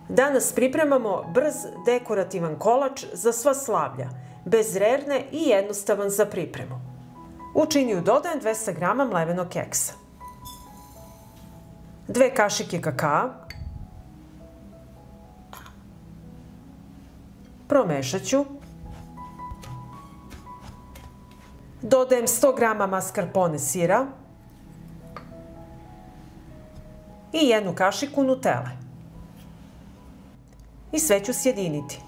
Danas pripremamo brz dekorativan kolač za sva slavlja, bez rerne i jednostavan za pripremu. U činiju dodajem 200 g mlevenog keksa, 2 kašike kakaa, promešat ću, dodajem 100 g mascarpone sira i 1 kašiku nutele i sve ću sjediniti.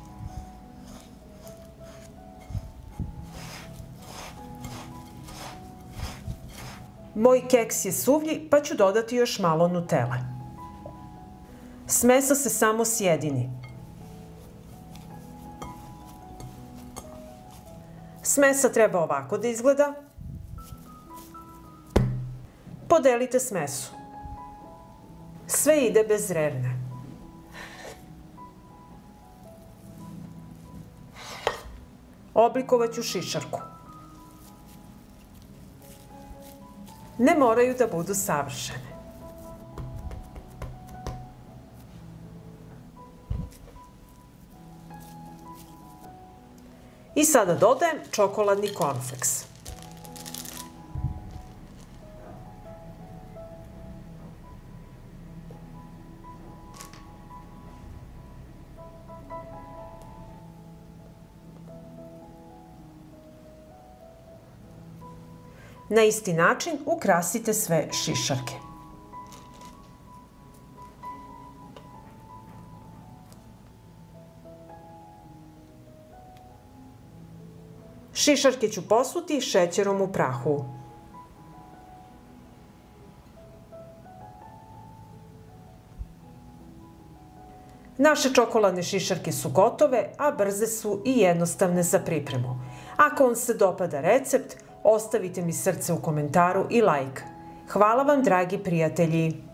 Moj keks je suvlji, pa ću dodati još malo nutele. Smesa se samo sjedini. Smesa treba ovako da izgleda. Podelite smesu. Sve ide bez rerne. Oblikovat ću šišarku. Ne moraju da budu savršene. I sada dodajem čokoladni cornflakes. Na isti način ukrasite sve šišarke. Šišarke ću posuti šećerom u prahu. Naše čokoladne šišarke su gotove, a brze su i jednostavne za pripremu. Ako vam se dopada recept, ostavite mi srce u komentaru i like. Hvala vam, dragi prijatelji!